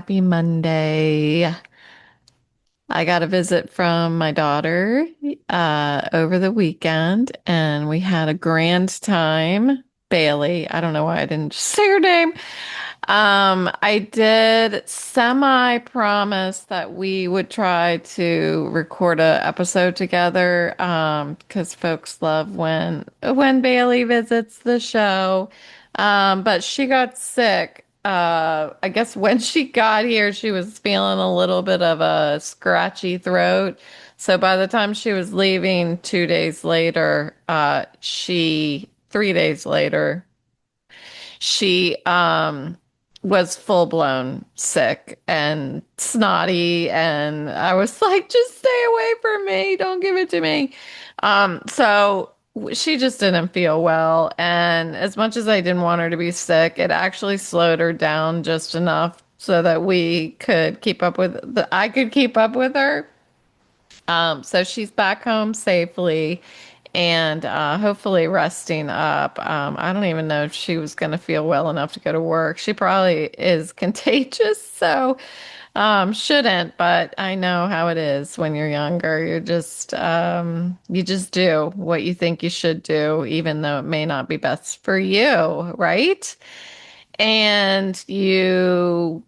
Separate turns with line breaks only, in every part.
Happy Monday. I got a visit from my daughter over the weekend, and we had a grand time. Bailey, I don't know why I didn't just say her name. I did semi promise that we would try to record a episode together, because folks love when Bailey visits the show. But she got sick. I guess when she got here, she was feeling a little bit of a scratchy throat. So by the time she was leaving 2 days later, 3 days later, she was full blown sick and snotty, and I was like, just stay away from me, don't give it to me. So she just didn't feel well, and as much as I didn't want her to be sick, it actually slowed her down just enough so that we could keep up with I could keep up with her. So she's back home safely and hopefully resting up. I don't even know if she was going to feel well enough to go to work. She probably is contagious, so shouldn't, but I know how it is when you're younger. You just do what you think you should do, even though it may not be best for you, right? And you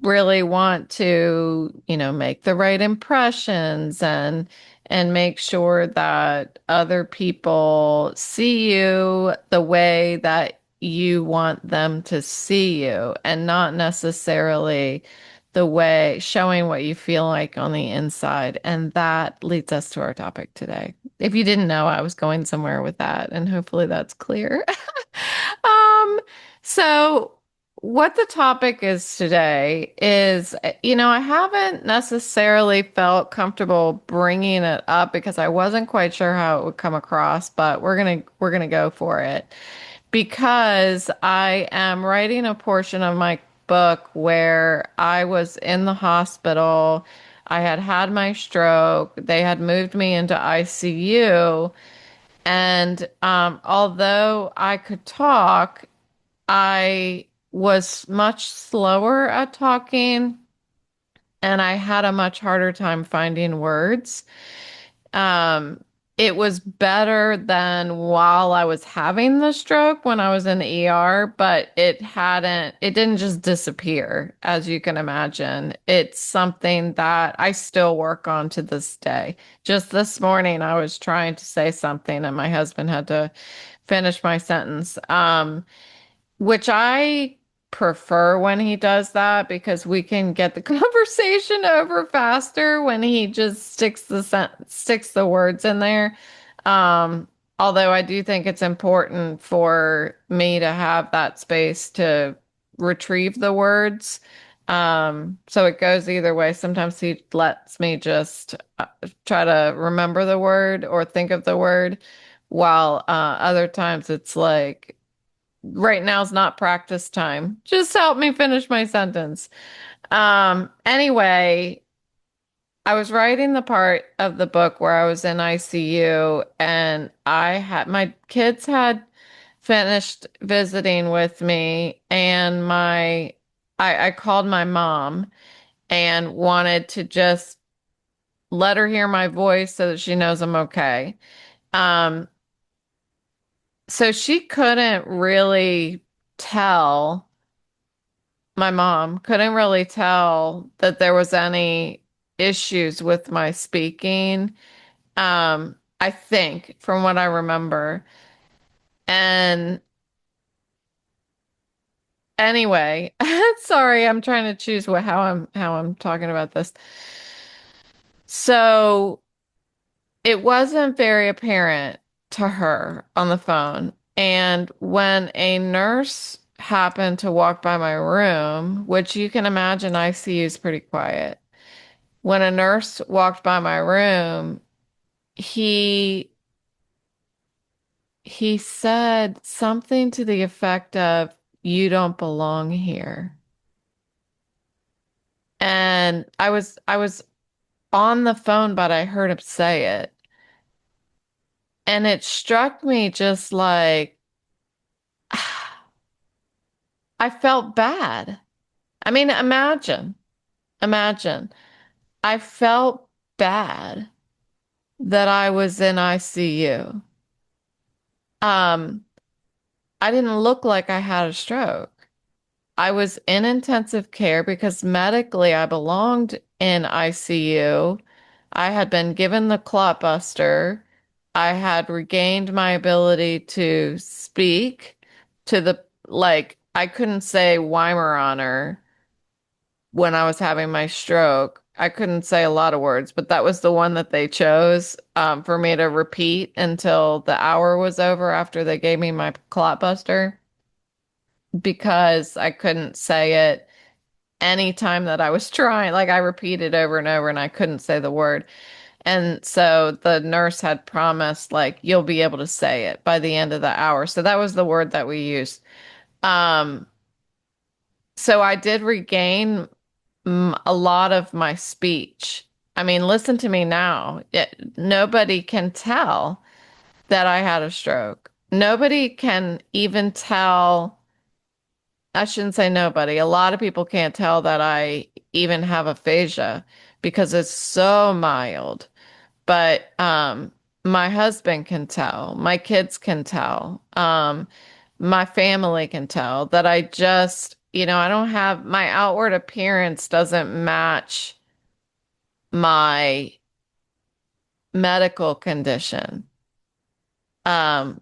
really want to, make the right impressions and make sure that other people see you the way that you want them to see you and not necessarily the way showing what you feel like on the inside. And that leads us to our topic today. If you didn't know, I was going somewhere with that, and hopefully that's clear. Um, so what the topic is today is, I haven't necessarily felt comfortable bringing it up because I wasn't quite sure how it would come across, but we're gonna go for it because I am writing a portion of my book where I was in the hospital. I had had my stroke. They had moved me into ICU. And although I could talk, I was much slower at talking and I had a much harder time finding words. Um, it was better than while I was having the stroke when I was in the ER, but it didn't just disappear, as you can imagine. It's something that I still work on to this day. Just this morning, I was trying to say something and my husband had to finish my sentence. Which I prefer when he does that because we can get the conversation over faster when he just sticks the words in there. Um, Although I do think it's important for me to have that space to retrieve the words. So it goes either way. Sometimes he lets me just try to remember the word or think of the word, while other times it's like, right now is not practice time. Just help me finish my sentence. Anyway, I was writing the part of the book where I was in ICU and my kids had finished visiting with me and I called my mom and wanted to just let her hear my voice so that she knows I'm okay. Um, so she couldn't really tell my mom couldn't really tell that there was any issues with my speaking. I think from what I remember. And anyway, sorry, I'm trying to choose how I'm talking about this. So it wasn't very apparent to her on the phone. And when a nurse happened to walk by my room, which you can imagine ICU is pretty quiet. When a nurse walked by my room, he he said something to the effect of, "You don't belong here." And I was on the phone, but I heard him say it. And it struck me just like I felt bad. I mean, imagine. I felt bad that I was in ICU. Um, I didn't look like I had a stroke. I was in intensive care because medically I belonged in ICU. I had been given the clot buster. I had regained my ability to speak to the, like, I couldn't say Weimaraner when I was having my stroke. I couldn't say a lot of words, but that was the one that they chose for me to repeat until the hour was over after they gave me my clot buster because I couldn't say it anytime that I was trying. Like I repeated over and over and I couldn't say the word. And so the nurse had promised, like, you'll be able to say it by the end of the hour. So that was the word that we used. Um, so I did regain a lot of my speech. I mean, listen to me now. Nobody can tell that I had a stroke. Nobody can even tell. I shouldn't say nobody. A lot of people can't tell that I even have aphasia because it's so mild. But my husband can tell, my kids can tell, my family can tell that I just, I don't have my outward appearance doesn't match my medical condition. Um,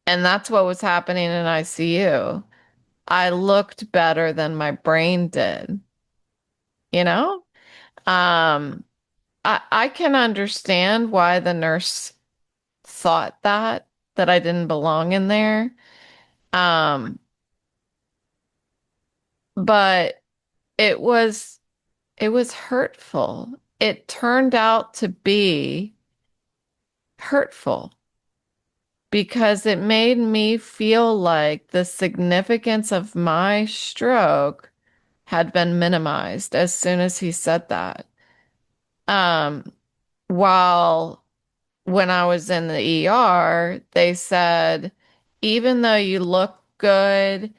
and that's what was happening in ICU. I looked better than my brain did, you know? Um, I can understand why the nurse thought that I didn't belong in there. Um, but it was it was hurtful. It turned out to be hurtful because it made me feel like the significance of my stroke had been minimized as soon as he said that. Um, while when I was in the ER, they said, even though you look good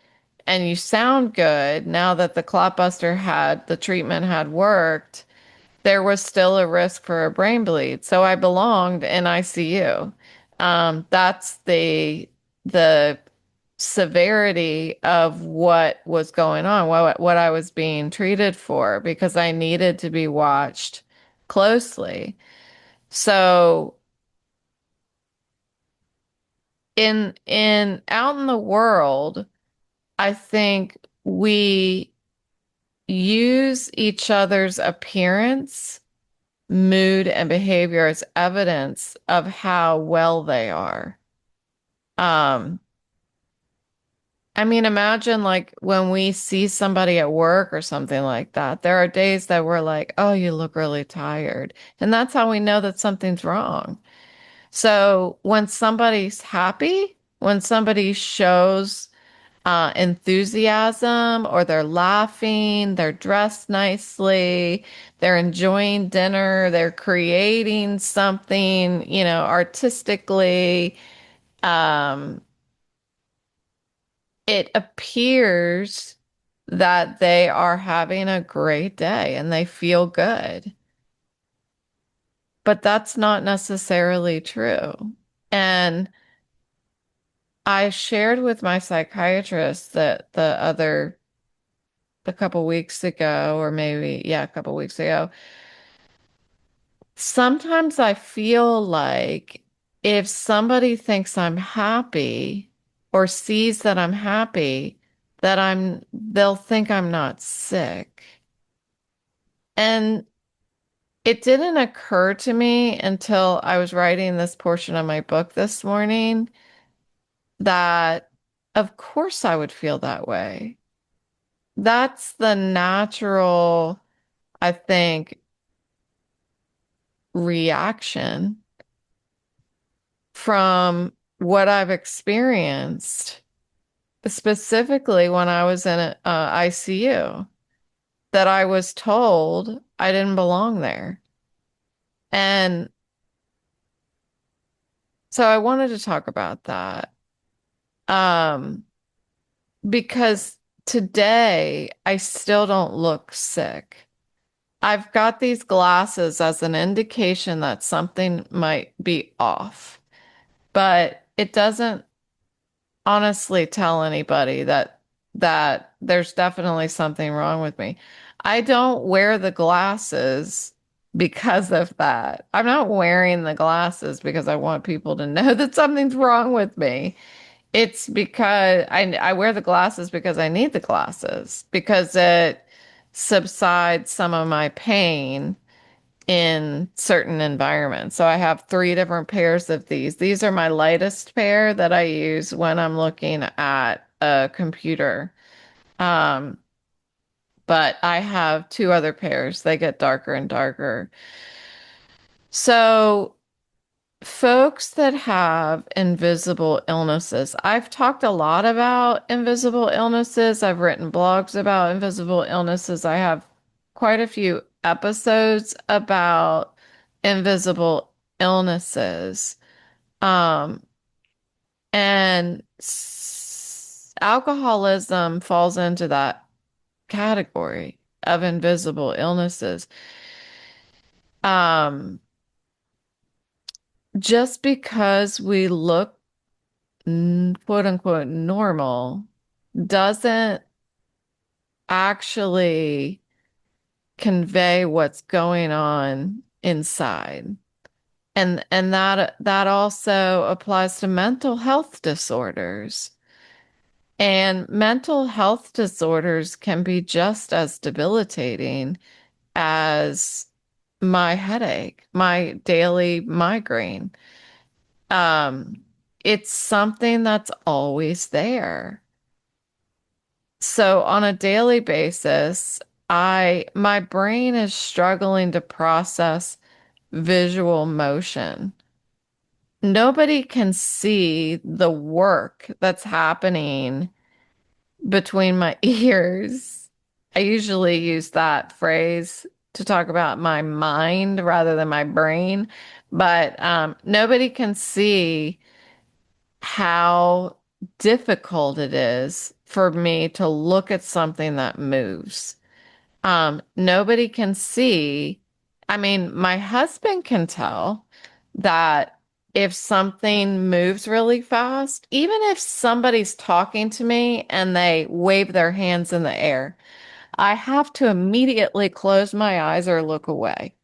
and you sound good, now that the clotbuster the treatment had worked, there was still a risk for a brain bleed. So I belonged in ICU. That's the severity of what was going on, what I was being treated for, because I needed to be watched closely. So in out in the world, I think we use each other's appearance, mood, and behavior as evidence of how well they are. Um, I mean, imagine like when we see somebody at work or something like that, there are days that we're like, oh, you look really tired. And that's how we know that something's wrong. So when somebody's happy, when somebody shows enthusiasm or they're laughing, they're dressed nicely, they're enjoying dinner, they're creating something, artistically. Um, it appears that they are having a great day and they feel good. But that's not necessarily true. And I shared with my psychiatrist that a couple weeks ago, or maybe, yeah, a couple weeks ago. Sometimes I feel like if somebody thinks I'm happy or sees that I'm happy, they'll think I'm not sick. And it didn't occur to me until I was writing this portion of my book this morning that of course I would feel that way. That's the natural, I think, reaction from what I've experienced, specifically when I was in ICU, that I was told I didn't belong there. And so I wanted to talk about that. Um, because today I still don't look sick. I've got these glasses as an indication that something might be off, but it doesn't honestly tell anybody that there's definitely something wrong with me. I don't wear the glasses because of that. I'm not wearing the glasses because I want people to know that something's wrong with me. It's because I wear the glasses because I need the glasses because it subsides some of my pain in certain environments. So I have three different pairs of these. These are my lightest pair that I use when I'm looking at a computer. Um, but I have two other pairs. They get darker and darker. So folks that have invisible illnesses, I've talked a lot about invisible illnesses. I've written blogs about invisible illnesses. I have quite a few episodes about invisible illnesses. Um, and alcoholism falls into that category of invisible illnesses. Um, just because we look quote unquote normal doesn't actually convey what's going on inside. And that also applies to mental health disorders. And mental health disorders can be just as debilitating as my headache, my daily migraine. Um, it's something that's always there. So on a daily basis, my brain is struggling to process visual motion. Nobody can see the work that's happening between my ears. I usually use that phrase to talk about my mind rather than my brain, but nobody can see how difficult it is for me to look at something that moves. Nobody can see. I mean, my husband can tell that if something moves really fast, even if somebody's talking to me and they wave their hands in the air, I have to immediately close my eyes or look away,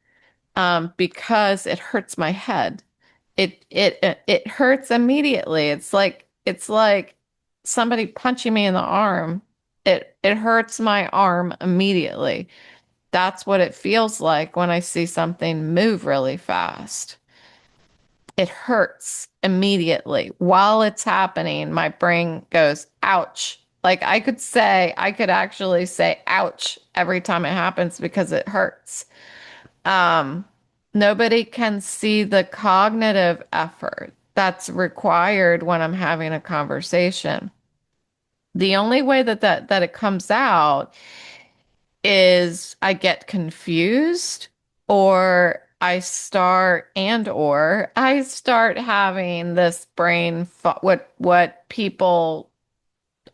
because it hurts my head. It hurts immediately. It's like somebody punching me in the arm. It hurts my arm immediately. That's what it feels like when I see something move really fast. It hurts immediately. While it's happening, my brain goes, ouch. Like I could actually say ouch every time it happens because it hurts. Um, Nobody can see the cognitive effort that's required when I'm having a conversation. The only way that it comes out is I get confused or I start having this what people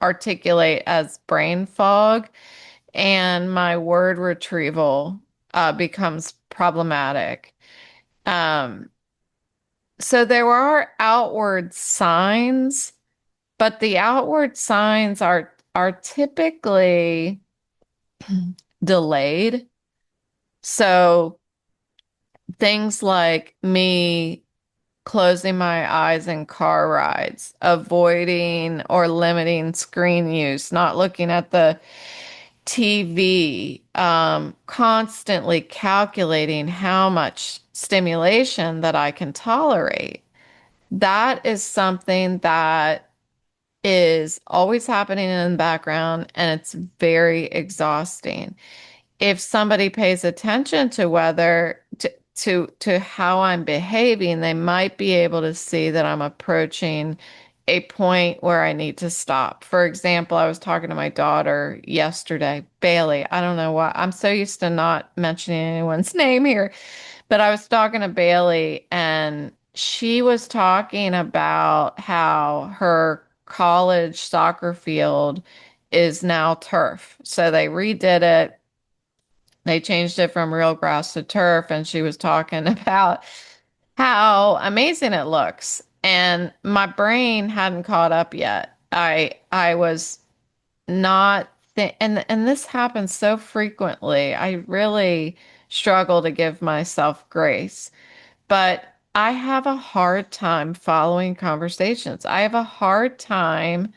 articulate as brain fog, and my word retrieval becomes problematic. Um, so there are outward signs, but the outward signs are typically delayed. So things like me closing my eyes in car rides, avoiding or limiting screen use, not looking at the TV, constantly calculating how much stimulation that I can tolerate. That is something that is always happening in the background and it's very exhausting. If somebody pays attention to to how I'm behaving, they might be able to see that I'm approaching a point where I need to stop. For example, I was talking to my daughter yesterday, Bailey. I don't know why. I'm so used to not mentioning anyone's name here, but I was talking to Bailey and she was talking about how her college soccer field is now turf. So they redid it. They changed it from real grass to turf, and she was talking about how amazing it looks. And my brain hadn't caught up yet. I was not and this happens so frequently. I really struggle to give myself grace, but I have a hard time following conversations. I have a hard time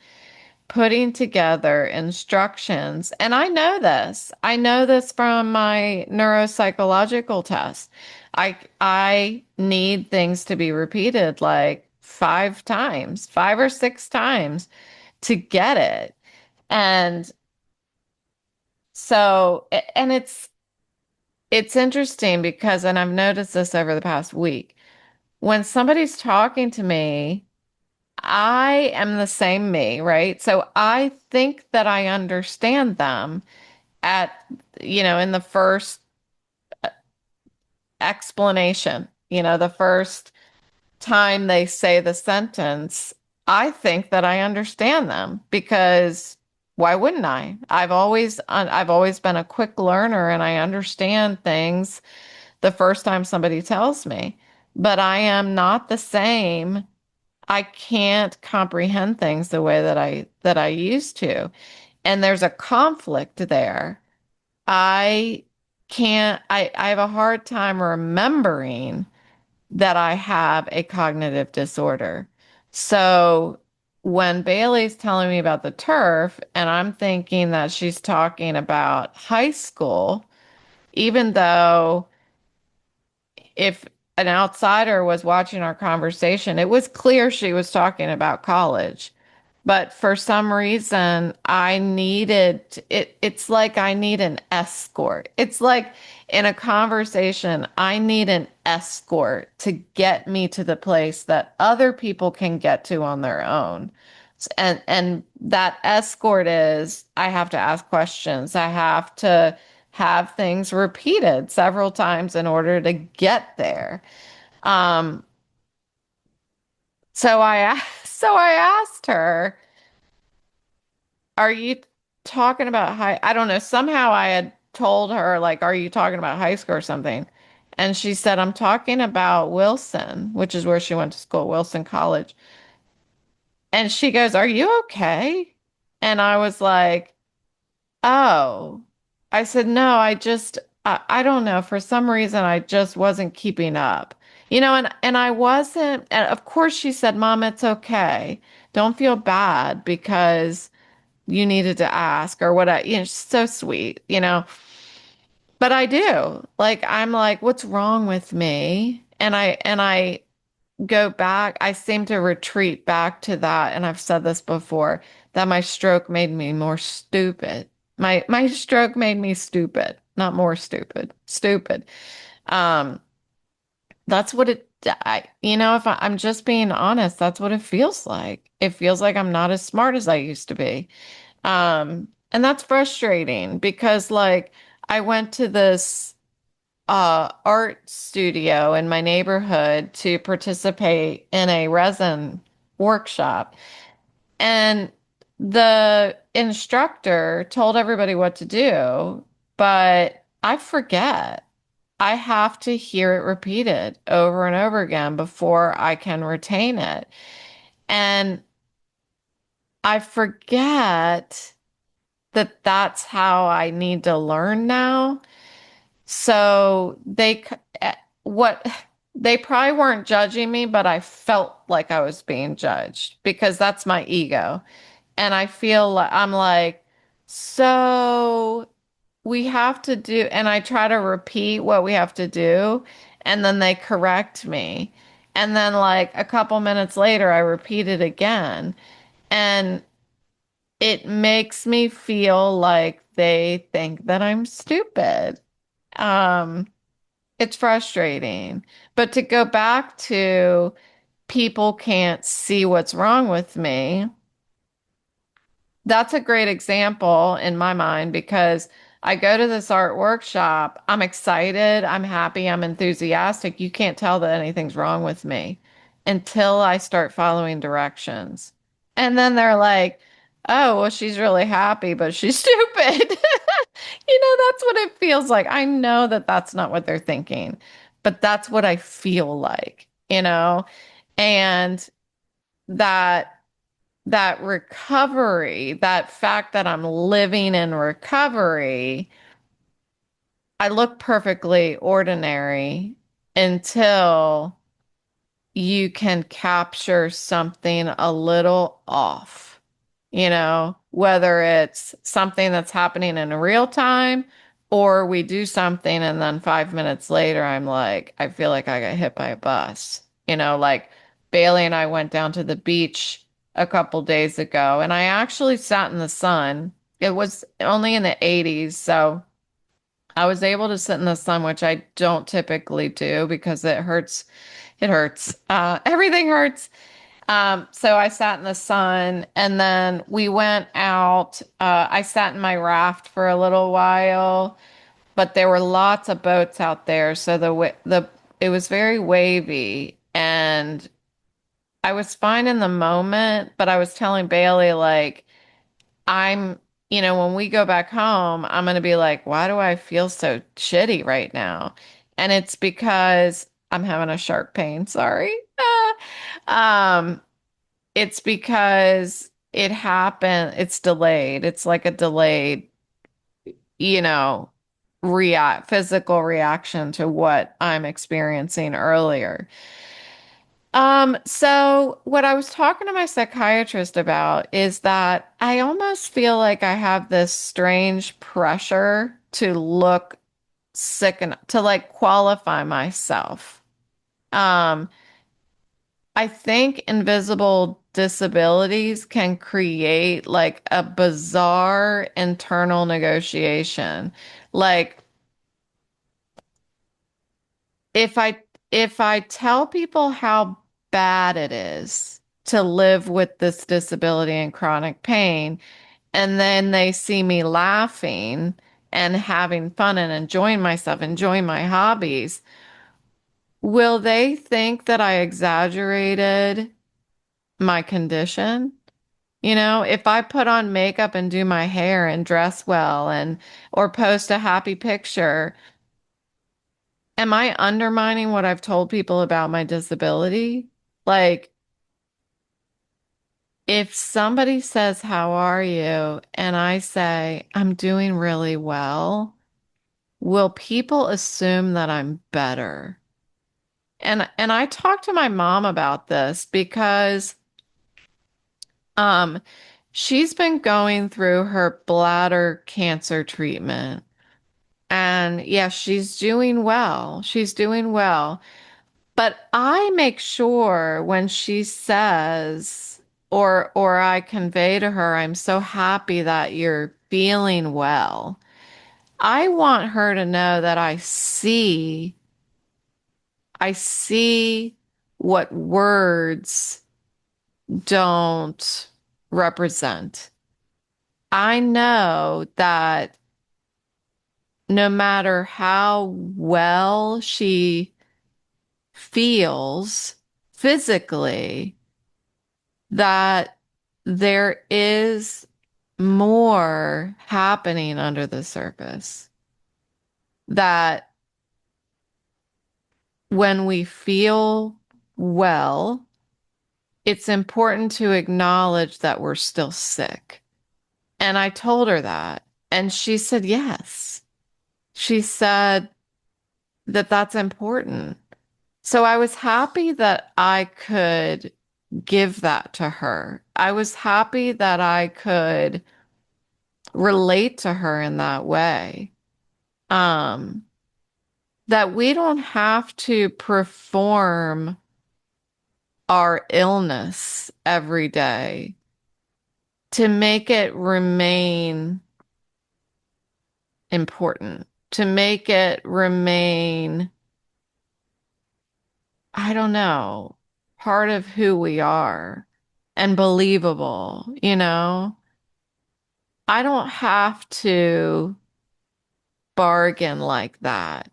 putting together instructions. And I know this. I know this from my neuropsychological test. I need things to be repeated like 5 times, 5 or 6 times to get it. And so, and it's interesting because, and I've noticed this over the past week, when somebody's talking to me, I am the same me, right? So I think that I understand them at, in the first explanation, the first time they say the sentence, I think that I understand them because why wouldn't I? I've always been a quick learner and I understand things the first time somebody tells me, but I am not the same. I can't comprehend things the way that I used to. And there's a conflict there. I I have a hard time remembering that I have a cognitive disorder. So when Bailey's telling me about the turf, and I'm thinking that she's talking about high school, even though if an outsider was watching our conversation, it was clear she was talking about college. But for some reason, I needed it. It's like I need an escort. It's like in a conversation, I need an escort to get me to the place that other people can get to on their own. And that escort is I have to ask questions. I have to have things repeated several times in order to get there. Um, so I asked her, "Are you talking about high?" I don't know. Somehow I had told her, like, "Are you talking about high school or something?" And she said, "I'm talking about Wilson, which is where she went to school, Wilson College." And she goes, "Are you okay?" And I was like, "Oh." I said, "No, I don't know. For some reason, I just wasn't keeping up." And I wasn't, and of course she said, "Mom, it's okay. Don't feel bad because you needed to ask or what so sweet. But I do. Like, I'm like, what's wrong with me? And I go back, I seem to retreat back to that. And I've said this before, that my stroke made me more stupid. My stroke made me stupid, not more stupid, stupid. Um, that's what if I'm just being honest, that's what it feels like. It feels like I'm not as smart as I used to be. And that's frustrating because like I went to this art studio in my neighborhood to participate in a resin workshop. And the instructor told everybody what to do, but I forget. I have to hear it repeated over and over again before I can retain it. And I forget that that's how I need to learn now. So what they probably weren't judging me, but I felt like I was being judged because that's my ego. And I feel like I'm like, so we have to do, and I try to repeat what we have to do, and then they correct me. And then like a couple minutes later, I repeat it again. And it makes me feel like they think that I'm stupid. Um, it's frustrating. But to go back to people can't see what's wrong with me, that's a great example in my mind because I go to this art workshop. I'm excited, I'm happy, I'm enthusiastic. You can't tell that anything's wrong with me until I start following directions. And then they're like, oh, well, she's really happy, but she's stupid. That's what it feels like. I know that that's not what they're thinking, but that's what I feel like. And that that recovery, that fact that I'm living in recovery, I look perfectly ordinary until you can capture something a little off, whether it's something that's happening in real time or we do something and then 5 minutes later, I'm like, I feel like I got hit by a bus. Like Bailey and I went down to the beach a couple days ago and I actually sat in the sun. It was only in the 80s, so I was able to sit in the sun, which I don't typically do because it hurts. It hurts. Everything hurts. So I sat in the sun and then we went out. I sat in my raft for a little while, but there were lots of boats out there. So it was very wavy and I was fine in the moment, but I was telling Bailey like I'm, when we go back home, I'm going to be like, why do I feel so shitty right now? And it's because I'm having a shark pain. Sorry. Um, it's because it happened. It's delayed. It's like a delayed, you know, physical reaction to what I'm experiencing earlier. So what I was talking to my psychiatrist about is that I almost feel like I have this strange pressure to look sick and to like qualify myself. Um, I think invisible disabilities can create like a bizarre internal negotiation. Like if I if I tell people how bad it is to live with this disability and chronic pain, and then they see me laughing and having fun and enjoying myself, enjoying my hobbies, will they think that I exaggerated my condition? If I put on makeup and do my hair and dress well and or post a happy picture, am I undermining what I've told people about my disability? Like, if somebody says, "How are you?" and I say, "I'm doing really well," will people assume that I'm better? And I talked to my mom about this because um she's been going through her bladder cancer treatment. And yes, she's doing well. She's doing well. But I make sure when she says or I convey to her, I'm so happy that you're feeling well. I want her to know that I see what words don't represent. I know that no matter how well she feels physically, that there is more happening under the surface. That when we feel well, it's important to acknowledge that we're still sick. And I told her that. And she said, yes. She said that that's important. So I was happy that I could give that to her. I was happy that I could relate to her in that way. Um, that we don't have to perform our illness every day to make it remain important, to make it remain, I don't know, part of who we are and believable. I don't have to bargain like that.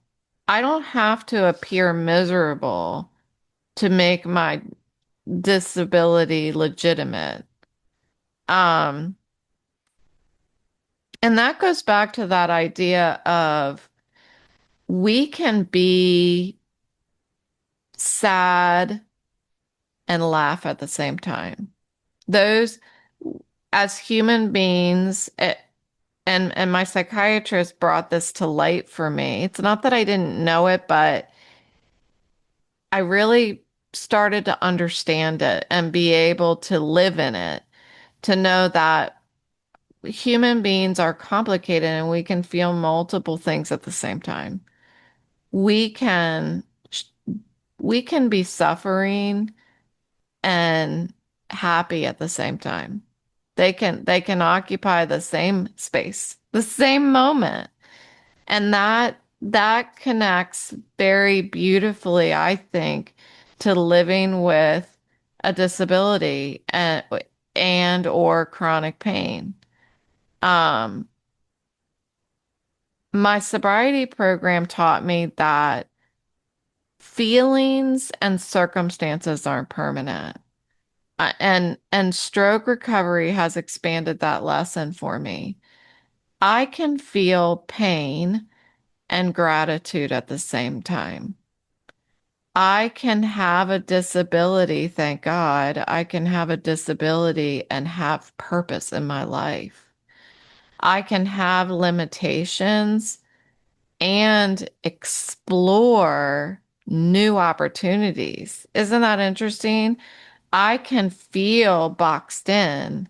I don't have to appear miserable to make my disability legitimate. And that goes back to that idea of we can be sad and laugh at the same time. Those, as human beings, and my psychiatrist brought this to light for me. It's not that I didn't know it, but I really started to understand it and be able to live in it, to know that human beings are complicated and we can feel multiple things at the same time. We can we can be suffering and happy at the same time. They can occupy the same space, the same moment. And that connects very beautifully, I think, to living with a disability and or chronic pain. Um, my sobriety program taught me that feelings and circumstances aren't permanent. And stroke recovery has expanded that lesson for me. I can feel pain and gratitude at the same time. I can have a disability, thank God. I can have a disability and have purpose in my life. I can have limitations and explore new opportunities. Isn't that interesting? I can feel boxed in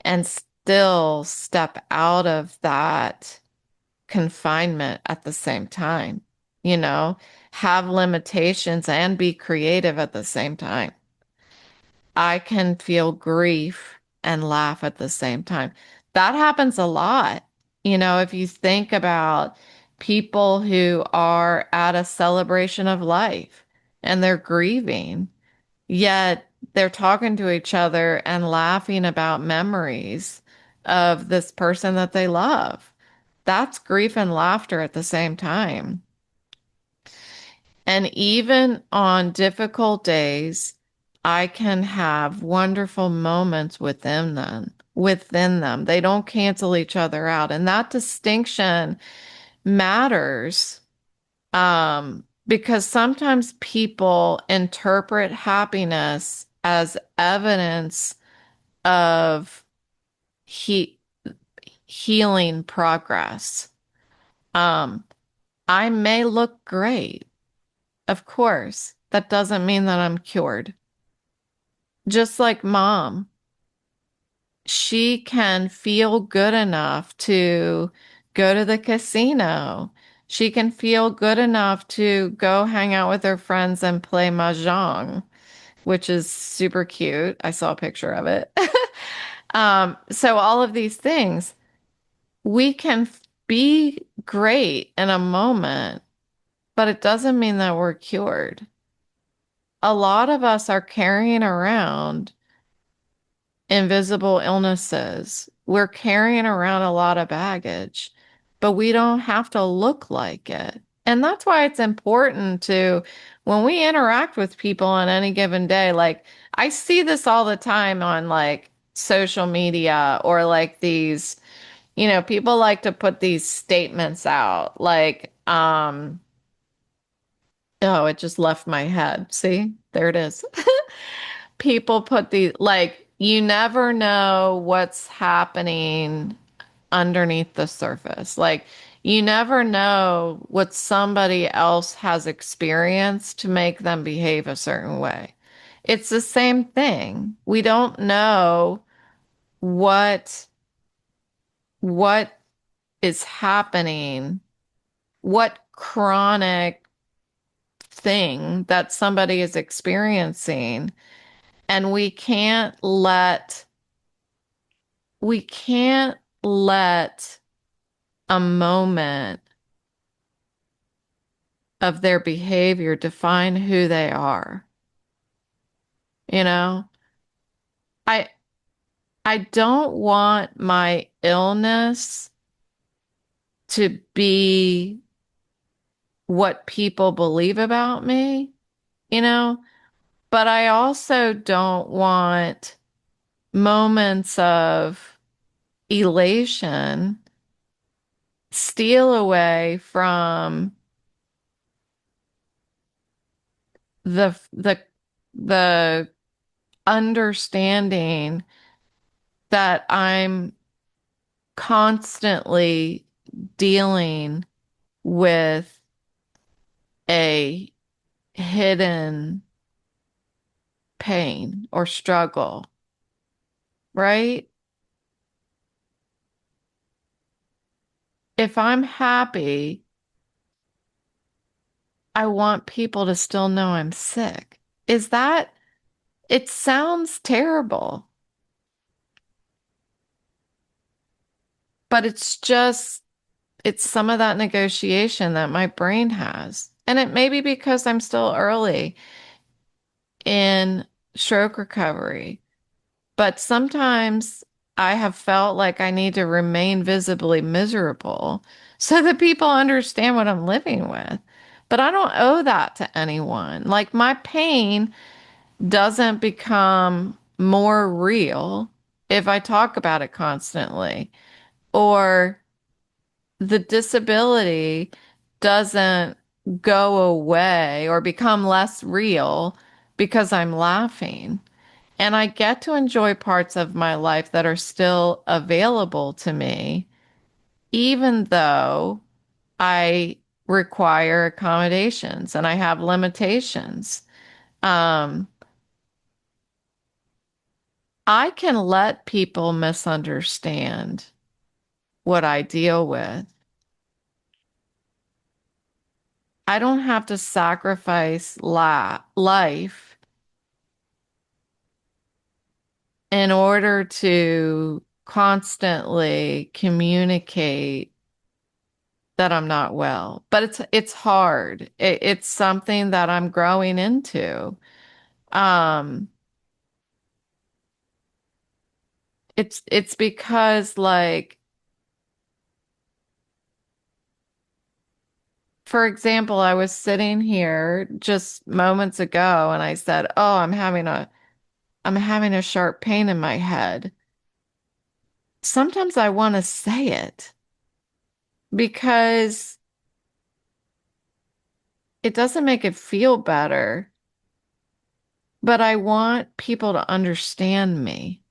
and still step out of that confinement at the same time, you know, have limitations and be creative at the same time. I can feel grief and laugh at the same time. That happens a lot. If you think about people who are at a celebration of life and they're grieving, yet they're talking to each other and laughing about memories of this person that they love. That's grief and laughter at the same time. And even on difficult days, I can have wonderful moments within them. They don't cancel each other out. And that distinction matters, because sometimes people interpret happiness as evidence of he healing progress. Um, I may look great, of course. That doesn't mean that I'm cured. Just like mom, she can feel good enough to go to the casino. She can feel good enough to go hang out with her friends and play mahjong, which is super cute. I saw a picture of it. So all of these things, we can be great in a moment, but it doesn't mean that we're cured. A lot of us are carrying around invisible illnesses. We're carrying around a lot of baggage, but we don't have to look like it. And that's why it's important to, when we interact with people on any given day, like I see this all the time on like social media or like these, people like to put these statements out like, oh, it just left my head. See, there it is. People put the like, you never know what's happening underneath the surface. Like, you never know what somebody else has experienced to make them behave a certain way. It's the same thing. We don't know what what is happening, what chronic thing that somebody is experiencing, and we can't let a moment of their behavior define who they are. You know, I I don't want my illness to be what people believe about me, you know, but I also don't want moments of elation steal away from the the understanding that I'm constantly dealing with a hidden pain or struggle, right? If I'm happy, I want people to still know I'm sick. Is that, it sounds terrible, but it's some of that negotiation that my brain has. And it may be because I'm still early in stroke recovery, but sometimes I have felt like I need to remain visibly miserable so that people understand what I'm living with. But I don't owe that to anyone. Like my pain doesn't become more real if I talk about it constantly, or the disability doesn't go away or become less real because I'm laughing. And I get to enjoy parts of my life that are still available to me, even though I require accommodations and I have limitations. Um, I can let people misunderstand what I deal with. I don't have to sacrifice life in order to constantly communicate that I'm not well. But it's hard. It's something that I'm growing into. Um, it's because like, for example, I was sitting here just moments ago and I said, "Oh, I'm having a sharp pain in my head." Sometimes I want to say it because it doesn't make it feel better, but I want people to understand me.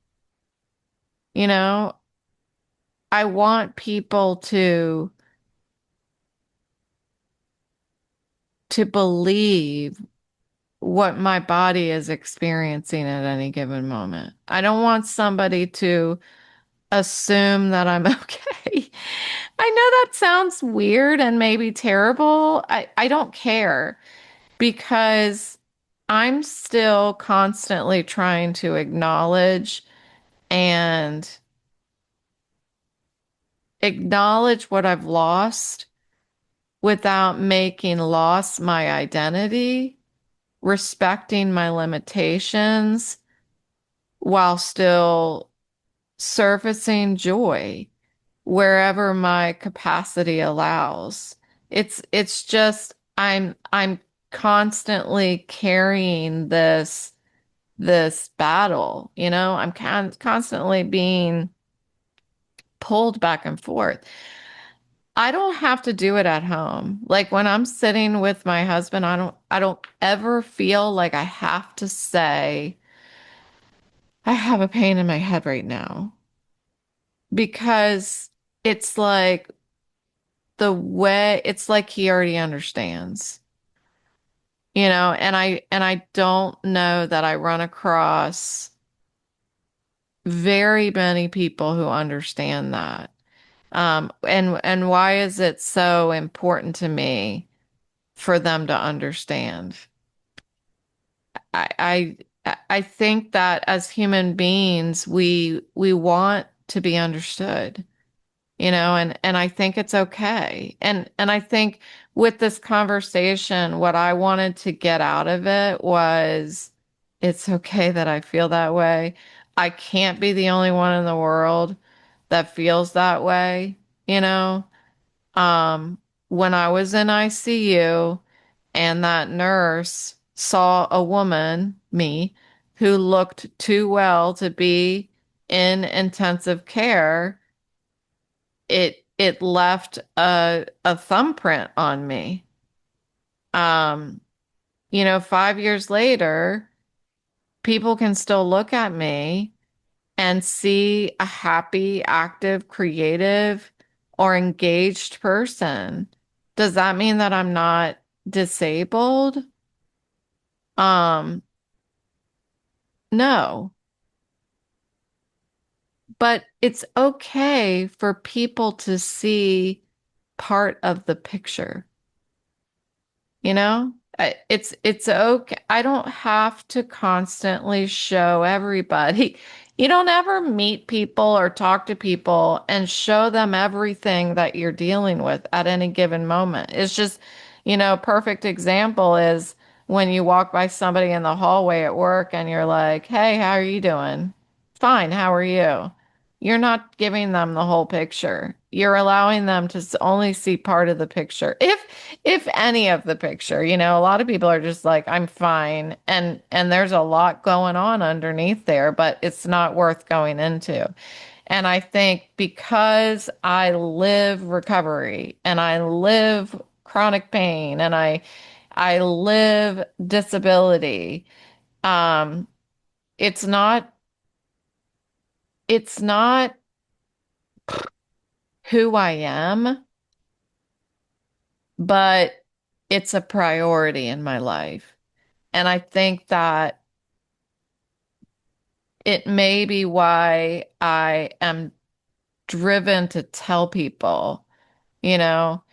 You know, I want people to believe what my body is experiencing at any given moment. I don't want somebody to assume that I'm okay. I know that sounds weird and maybe terrible. I don't care because I'm still constantly trying to and acknowledge what I've lost without making loss my identity, respecting my limitations while still surfacing joy wherever my capacity allows. It's just I'm constantly carrying this battle, you know? I'm constantly being pulled back and forth. I don't have to do it at home. Like when I'm sitting with my husband, I don't ever feel like I have to say I have a pain in my head right now because it's like it's like he already understands. And I don't know that I run across very many people who understand that. And why is it so important to me for them to understand? I I think that as human beings, we want to be understood, and I think it's okay. And I think with this conversation, what I wanted to get out of it was it's okay that I feel that way. I can't be the only one in the world that feels that way, you know? Um, when I was in ICU and that nurse saw a woman, me, who looked too well to be in intensive care, it left a thumbprint on me. Um, 5 years later, people can still look at me and see a happy, active, creative, or engaged person. Does that mean that I'm not disabled? Um, no, but it's okay for people to see part of the picture. You know, it's okay. I don't have to constantly show everybody. You don't ever meet people or talk to people and show them everything that you're dealing with at any given moment. It's just, perfect example is when you walk by somebody in the hallway at work and you're like, "Hey, how are you doing?" "Fine, how are you?" You're not giving them the whole picture. You're allowing them to only see part of the picture. If any of the picture, a lot of people are just like, "I'm fine." And there's a lot going on underneath there, but it's not worth going into. And I think because I live recovery and I live chronic pain and I live disability, um, it's not it's not who I am, but it's a priority in my life. And I think that it may be why I am driven to tell people, you know,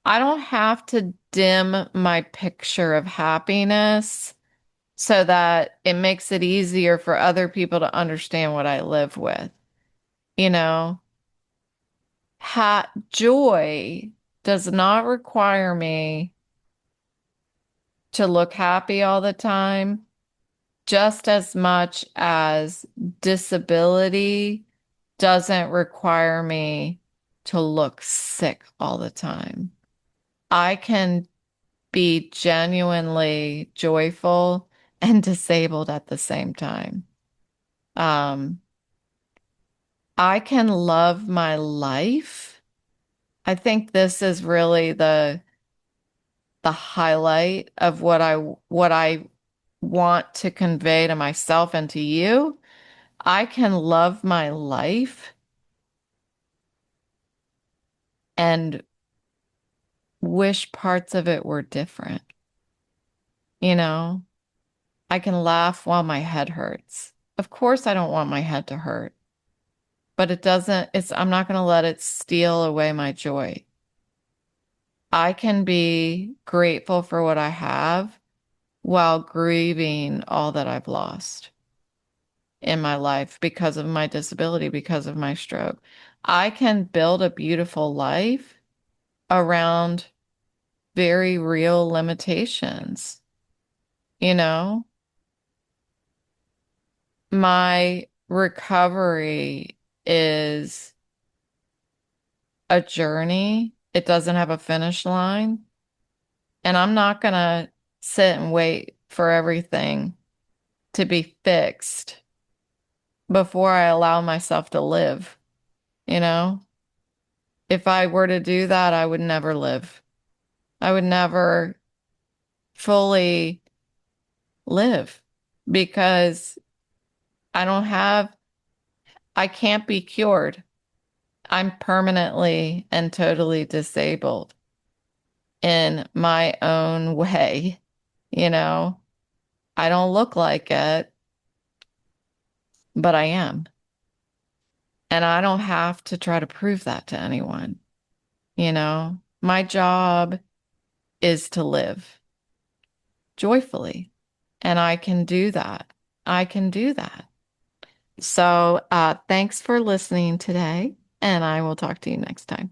I don't have to dim my picture of happiness so that it makes it easier for other people to understand what I live with. You know, joy does not require me to look happy all the time, just as much as disability doesn't require me to look sick all the time. I can be genuinely joyful and disabled at the same time. Um, I can love my life. I think this is really the highlight of what I want to convey to myself and to you. I can love my life and wish parts of it were different. You know, I can laugh while my head hurts. Of course, I don't want my head to hurt, but I'm not going to let it steal away my joy. I can be grateful for what I have while grieving all that I've lost in my life because of my disability, because of my stroke. I can build a beautiful life around very real limitations. You know, my recovery is a journey. It doesn't have a finish line. And I'm not going to sit and wait for everything to be fixed before I allow myself to live. You know, if I were to do that, I would never live. I would never fully live because I don't have, I can't be cured. I'm permanently and totally disabled in my own way. You know, I don't look like it, but I am. And I don't have to try to prove that to anyone. My job is to live joyfully, and I can do that. I can do that. So, thanks for listening today, and I will talk to you next time.